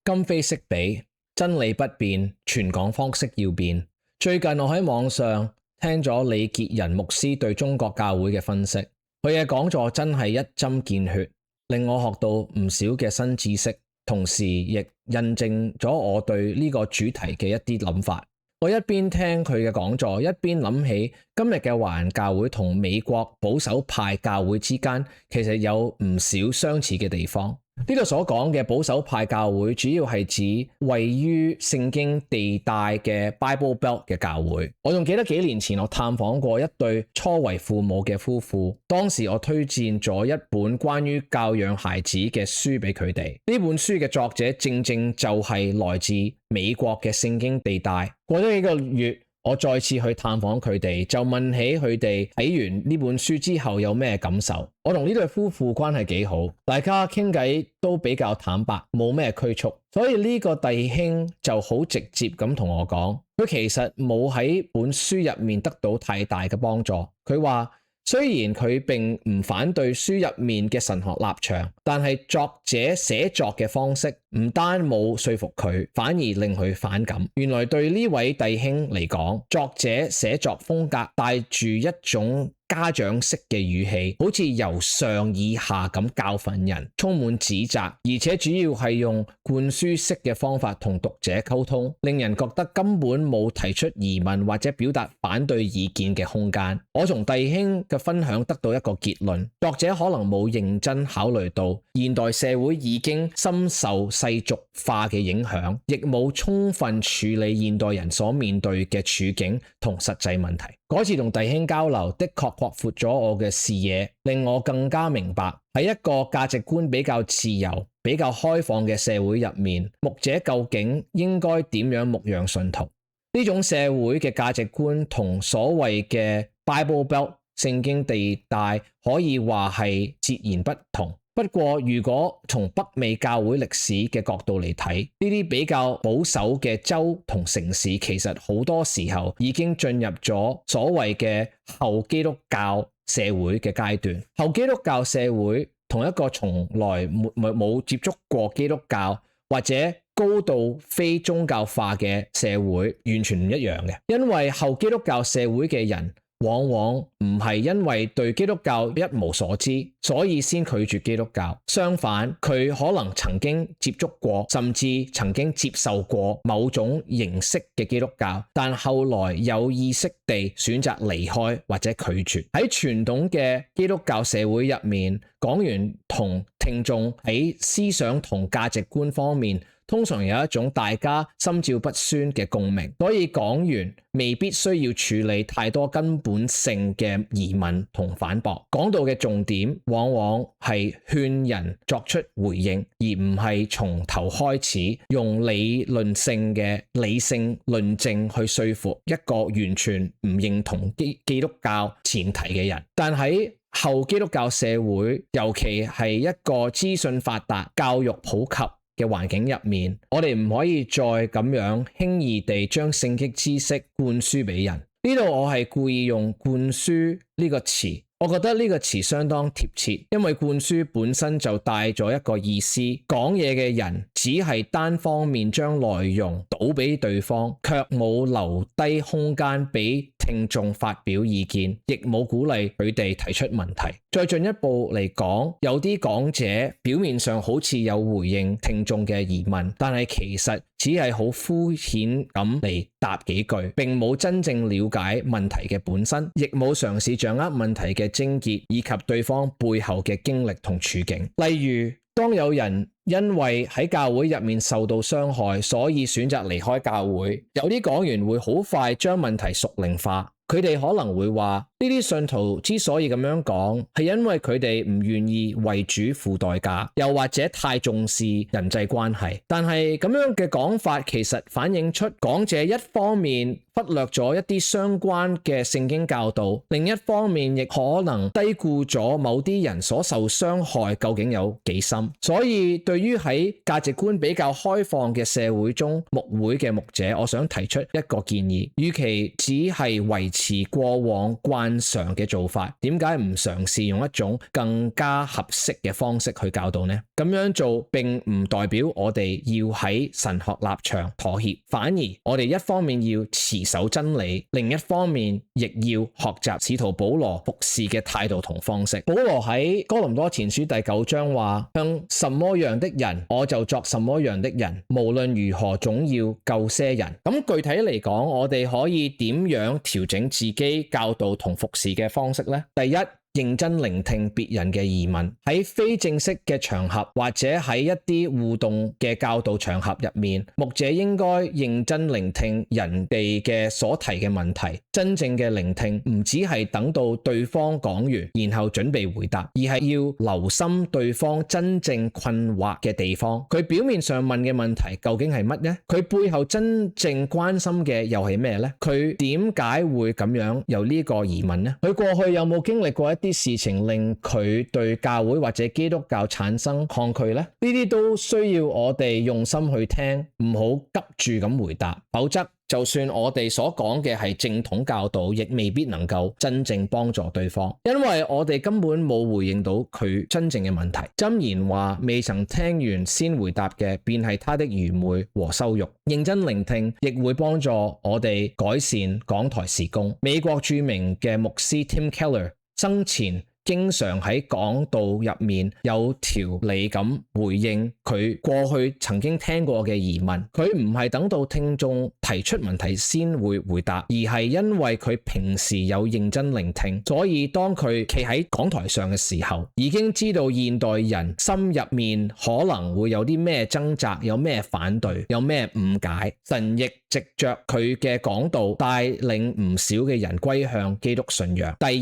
今非昔比，真理不變，傳講方式要變。最近我喺網上聽咗李傑仁牧師對中國教會嘅分析，佢嘅講座真係一針見血，令我學到唔少嘅新知識，同時亦印證咗我對呢個主題嘅一啲諗法。我一邊聽佢嘅講座，一邊諗起今日嘅華人教會同美國保守派教會之間其實有唔少相似嘅地方。呢度所講嘅保守派教會主要係指位於聖經地帶嘅 Bible Belt 嘅教會。我仲記得幾年前我探訪過一對初為父母嘅夫婦，當時我推薦咗一本關於教養孩子嘅書俾佢哋。呢本書嘅作者正正就係來自美國嘅聖經地帶。過咗幾個月，我再次去探訪佢哋，就問起佢哋睇完呢本書之後有咩感受。我同呢對夫婦關係幾好，大家傾偈都比較坦白，冇咩拘束，所以呢個弟兄就好直接咁同我講，佢其實冇喺本書入面得到太大嘅幫助。佢話雖然佢並唔反對書入面嘅神學立場，但係作者寫作嘅方式唔單冇說服佢，反而令佢反感。原來對呢位弟兄嚟講，作者寫作風格帶住一種家長式嘅語氣，好似由上而下咁教訓人，充滿指責，而且主要係用灌輸式嘅方法同讀者溝通，令人覺得根本冇提出疑問或者表達反對意見嘅空間。我從弟兄嘅分享得到一個結論，作者可能冇認真考慮到現代社會已經深受世俗化嘅影響，亦冇充分處理現代人所面對嘅處境同實際問題。嗰次同弟兄交流的確擴闊咗我嘅視野，令我更加明白喺一個價值觀比較自由、比較開放嘅社會入面，牧者究竟應該點樣牧養信徒。呢種社會嘅價值觀同所謂嘅 Bible Belt 聖經地帶可以話係截然不同。不過如果從北美教會歷史嘅角度嚟睇，呢啲比較保守嘅州同城市其實好多時候已經進入咗所謂嘅後基督教社會嘅階段。後基督教社會同一個從來冇接觸過基督教或者高度非宗教化嘅社會完全唔一樣嘅，因為後基督教社會嘅人往往唔係因為對基督教一無所知，所以先拒絕基督教。相反，佢可能曾經接觸過，甚至曾經接受過某種形式嘅基督教，但後來有意識地選擇離開或者拒絕。喺傳統嘅基督教社會入面，講員同聽眾喺思想同價值觀方面通常有一種大家心照不宣嘅共鳴，所以講員未必需要處理太多根本性嘅疑問同反駁。講到嘅重點往往係勸人作出回應，而唔係從頭開始用理論性嘅理性論證去說服一個完全唔認同基督教前提嘅人。但喺後基督教社會，尤其係一個資訊發達、教育普及嘅環境入面，我哋唔可以再咁樣輕易地將聖經知識灌輸俾人。呢度我係故意用灌輸呢個詞，我覺得呢個詞相當貼切，因為灌輸本身就帶咗一個意思，講嘢嘅人只係單方面將內容倒俾對方，卻冇留低空間俾聽眾發表意見，亦冇鼓勵佢哋提出問題。再進一步嚟講，有啲講者表面上好似有回應聽眾嘅疑問，但係其實只係好敷衍咁嚟答幾句，並冇真正了解問題嘅本身，亦冇嘗試掌握問題嘅症結以及對方背後嘅經歷同處境。例如，當有人因為喺教會入面受到傷害，所以選擇離開教會，有啲講員會好快將問題屬靈化。佢哋可能會話，呢啲信徒之所以咁樣講，係因為佢哋唔願意為主付代價，又或者太重視人際關係。但係咁樣嘅講法其實反映出講者一方面忽略咗一啲相關嘅聖經教導，另一方面亦可能低估咗某啲人所受傷害究竟有幾深。所以對於喺價值觀比較開放嘅社會中牧會嘅牧者，我想提出一個建議，與其只係維持過往慣慣常嘅做法，點解唔嘗試用一種更加合適嘅方式去教導呢？咁樣做並唔代表我哋要喺神學立場妥協，反而我哋一方面要持守真理，另一方面亦要學習使徒保羅服侍嘅態度同方式。保羅喺哥林多前書第9章話：向什麼樣的人，我就作什麼樣的人，無論如何總要救些人。咁具體嚟講，我哋可以點樣調整自己教導同服侍嘅方式呢？第一，認真聆聽別人嘅疑問，喺非正式嘅場合或者喺一啲互動嘅教導場合入面，牧者應該認真聆聽人哋嘅所提嘅問題。真正嘅聆聽唔只係等到對方講完然後準備回答，而係要留心對方真正困惑嘅地方。佢表面上問嘅問題究竟係乜呢？佢背後真正關心嘅又係咩呢？佢點解會咁樣有呢個疑問呢？佢過去有冇經歷過一啲事情令佢對教會或者基督教產生抗拒呢？呢啲都需要我哋用心去聽，唔好急住咁回答，否則就算我哋所講嘅係正統教導，亦未必能夠真正幫助對方，因為我哋根本冇回應到佢真正嘅問題。箴言話：未曾聽完先回答嘅，便係他的愚昧和羞辱。認真聆聽亦會幫助我哋改善講台事工。美國著名嘅牧師 Tim Keller 生前經常喺講道入面有條理咁回應佢過去曾經聽過嘅疑問。佢唔係等到聽眾提出問題先會回答，而係因為佢平時有認真聆聽，所以當佢企喺講台上嘅時候，已經知道現代人心入面可能會有啲咩掙扎，有咩反對，有咩誤解。神亦藉着佢嘅講道帶領唔少嘅人歸向基督信仰。第二，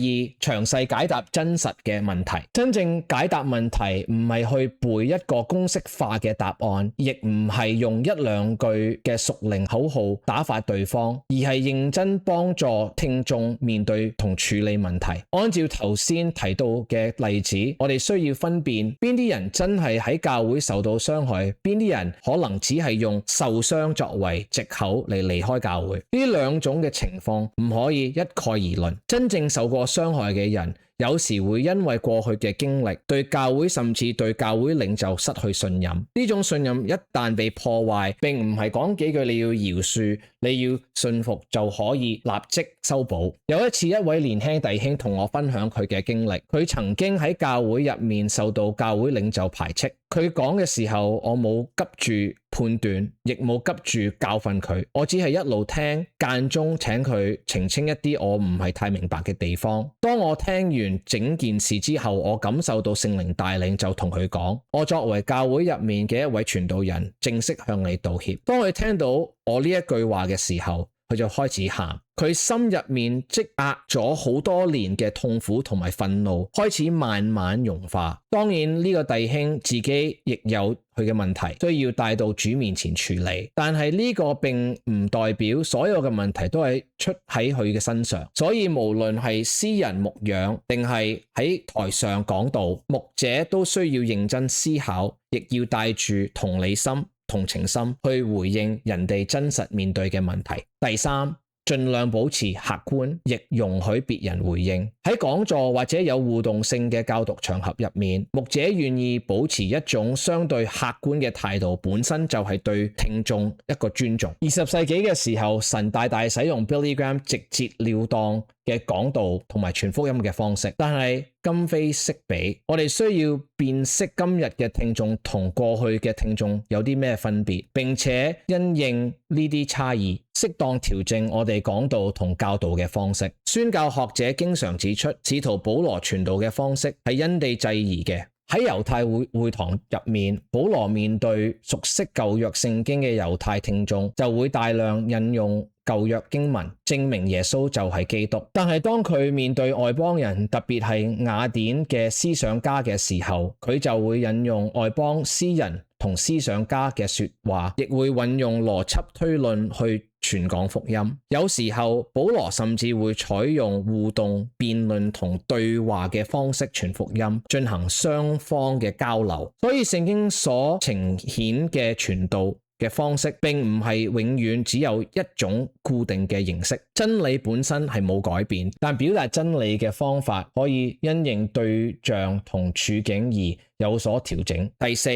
詳細解答真實嘅問題。真正解答問題唔係去背一個公式化嘅答案，亦唔係用一兩句嘅屬靈口號打發對方，而係認真幫助聽眾面對同處理問題。按照頭先提到嘅例子，我哋需要分辨邊啲人真係喺教會受到傷害，邊啲人可能只係用受傷作為藉口嚟離開教會。呢兩種嘅情況唔可以一概而論。真正受過傷害嘅人，有時會因為過去嘅經歷，對教會甚至對教會領袖失去信任。呢種信任一旦被破壞，並唔係講幾句你要饒恕，你要信服就可以立即修補。有一次，一位年輕弟兄同我分享佢嘅經歷，佢曾經喺教會入面受到教會領袖排斥。佢講嘅時候，我冇急住判斷，亦冇急住教訓佢，我只係一路聽，間中請佢澄清一啲我唔係太明白嘅地方。當我聽完整件事之後，我感受到聖靈帶領，就同佢講：我作為教會入面嘅一位傳道人，正式向你道歉。當佢聽到我呢一句話嘅時候，佢就開始喊，佢心入面積壓咗好多年嘅痛苦同埋憤怒開始慢慢融化。當然呢個弟兄自己亦有佢嘅問題需要帶到主面前處理，但係呢個並唔代表所有嘅問題都係出喺佢嘅身上。所以無論係私人牧養定係喺台上講道，牧者都需要認真思考，亦要帶住同理心、同情心去回應人哋真實面對嘅問題。第三，盡量保持客觀，亦容許別人回應。喺講座或者有互動性嘅教讀場合入面，牧者願意保持一種相對客觀嘅態度，本身就係對聽眾一個尊重。20世紀嘅時候，神大大使用 Billy Graham 直截了當嘅講道同埋傳福音嘅方式，但係今非昔比，我哋需要辨識今日嘅聽眾同過去嘅聽眾有啲咩分別，並且因應呢啲差異，適當調整我哋講道同教導嘅方式。宣教學者經常指出，使徒保羅傳道嘅方式係因地制宜嘅。喺猶太會堂入面，保羅面對熟悉舊約聖經嘅猶太聽眾，就會大量引用舊約經文，證明耶穌就係基督。但係當佢面對外邦人，特別係雅典嘅思想家嘅時候，佢就會引用外邦詩人同思想家嘅說話，亦會運用邏輯推論去傳講福音。有時候保羅甚至會採用互動、辯論同對話嘅方式傳福音，進行雙方嘅交流。所以聖經所呈現嘅傳道嘅方式並唔係永遠只有一種固定嘅形式。真理本身係冇改變，但表達真理嘅方法可以因應對象同處境而有所調整。第四，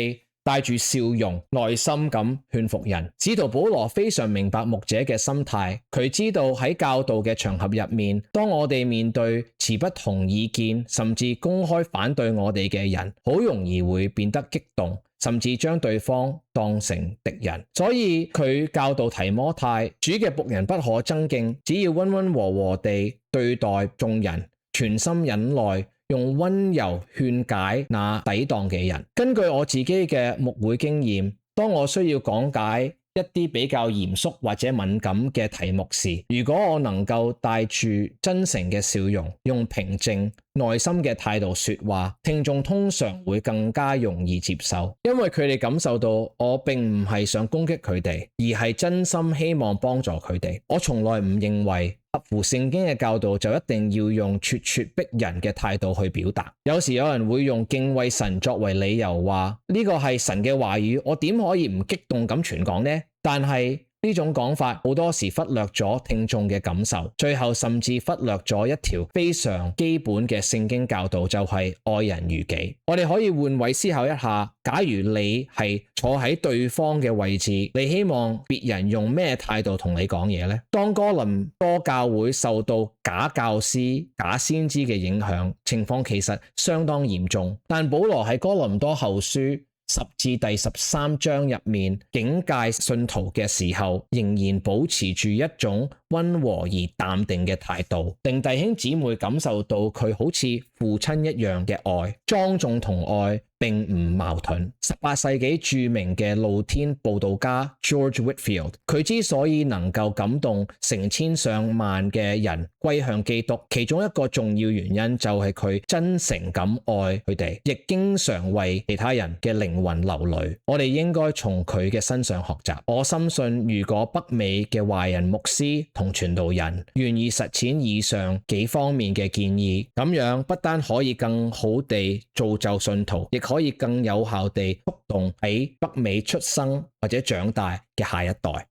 帶住笑容，耐心咁勸服人。使徒保羅非常明白牧者嘅心態，佢知道喺教導嘅場合入面，當我哋面對持不同意見，甚至公開反對我哋嘅人，好容易會變得激動，甚至將對方當成敵人。所以佢教導提摩太，主嘅僕人不可爭競，只要溫溫和和地對待眾人，全心忍耐，用溫柔勸解那抵擋嘅人。根據我自己嘅牧會經驗，當我需要講解一啲比較嚴肅或者敏感嘅題目時，如果我能夠帶住真誠嘅笑容，用平靜耐心嘅態度說話，聽眾通常會更加容易接受，因為佢哋感受到我並唔係想攻擊佢哋，而係真心希望幫助佢哋。我從來唔認為合乎聖經嘅教導就一定要用咄咄逼人嘅態度去表達。有時有人會用敬畏神作為理由，話呢個係神嘅話語，我點可以唔激動咁傳講呢？但係呢種講法好多時忽略咗聽眾嘅感受，最後甚至忽略咗一條非常基本嘅聖經教導，就係愛人如己。我哋可以換位思考一下，假如你係坐喺對方嘅位置，你希望別人用咩態度同你講嘢呢？當哥林多教會受到假教師、假先知嘅影響，情況其實相當嚴重，但保羅喺哥林多後書10至第13章入面警戒信徒嘅時候，仍然保持住一種溫和而淡定嘅態度，令弟兄姊妹感受到佢好似父親一樣嘅愛。莊重同愛並唔矛盾。18世紀著名嘅露天佈道家 George Whitefield， 佢之所以能夠感動成千上萬嘅人歸向基督，其中一個重要原因就係佢真誠咁愛佢哋，亦經常為其他人嘅靈魂流淚。我哋應該從佢嘅身上學習。我深信，如果北美嘅華人牧師同傳道人願意實踐以上幾方面嘅建議，咁樣不單可以更好地造就信徒，亦可以更有效地觸動喺北美出生或者長大嘅下一代。